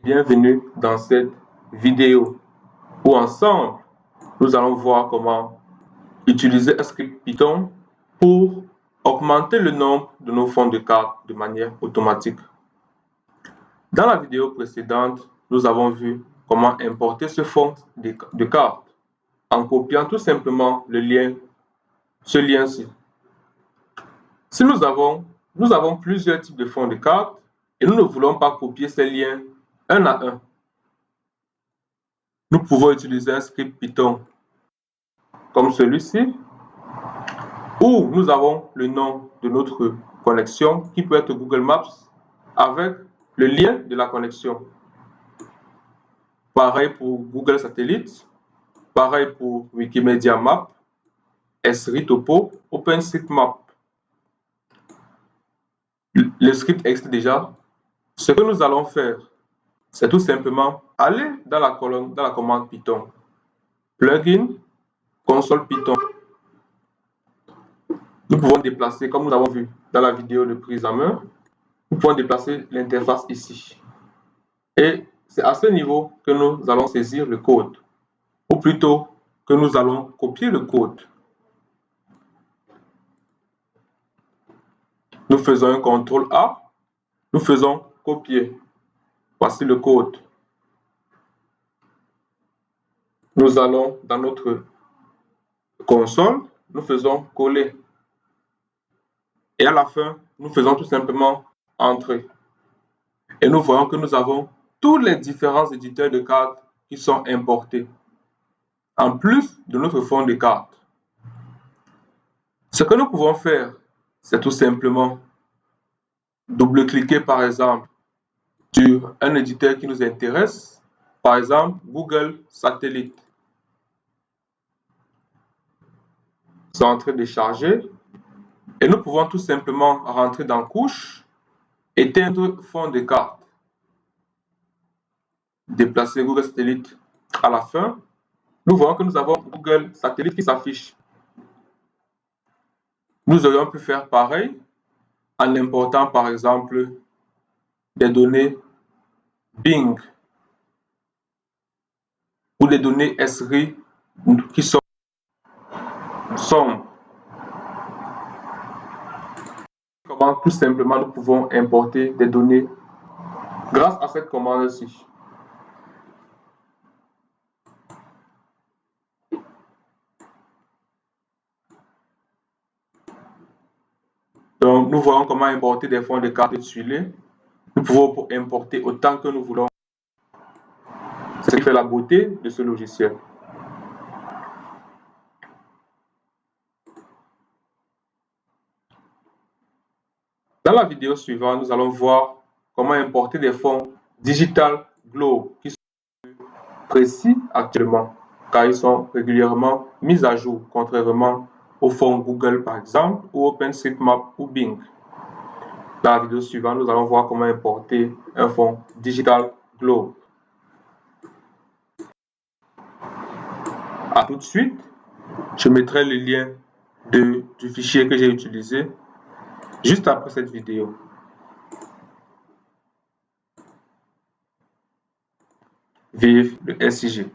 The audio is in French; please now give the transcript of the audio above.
Bienvenue dans cette vidéo où ensemble, nous allons voir comment utiliser un script Python pour augmenter le nombre de nos fonds de cartes de manière automatique. Dans la vidéo précédente, nous avons vu comment importer ce fond de cartes en copiant tout simplement ce lien-ci. Si nous avons plusieurs types de fonds de cartes et nous ne voulons pas copier ces liens un à un, nous pouvons utiliser un script Python comme celui-ci, où nous avons le nom de notre connexion qui peut être Google Maps avec le lien de la connexion. Pareil pour Google Satellite, pareil pour Wikimedia Map, Esri Topo, OpenStreetMap. Le script existe déjà. Ce que nous allons faire, c'est tout simplement aller dans la commande Python, plugin, console Python. Nous pouvons déplacer, comme nous l'avons vu dans la vidéo de prise en main, nous pouvons déplacer l'interface ici. Et c'est à ce niveau que nous allons saisir le code, ou plutôt que nous allons copier le code. Nous faisons un CTRL A, nous faisons copier. Voici le code. Nous allons dans notre console, nous faisons coller. Et à la fin, nous faisons tout simplement entrer. Et nous voyons que nous avons tous les différents éditeurs de cartes qui sont importés, en plus de notre fond de cartes. Ce que nous pouvons faire, c'est tout simplement double-cliquer par exemple sur un éditeur qui nous intéresse, par exemple Google Satellite. C'est en train de charger et nous pouvons tout simplement rentrer dans couche, éteindre fond de carte, déplacer Google Satellite à la fin. Nous voyons que nous avons Google Satellite qui s'affiche. Nous aurions pu faire pareil en important par exemple des données Bing ou des données Esri qui sont sombres. Comment tout simplement nous pouvons importer des données grâce à cette commande-ci. Donc, nous voyons comment importer des fonds de cartes tuilées. Nous pouvons importer autant que nous voulons. C'est ce qui fait la beauté de ce logiciel. Dans la vidéo suivante, nous allons voir comment importer des fonds Digital Globe qui sont précis actuellement, car ils sont régulièrement mis à jour, contrairement aux fonds Google par exemple, ou OpenStreetMap ou Bing. Dans la vidéo suivante, nous allons voir comment importer un fonds Digital Globe. A tout de suite, je mettrai le lien du fichier que j'ai utilisé juste après cette vidéo. Vive le SIG!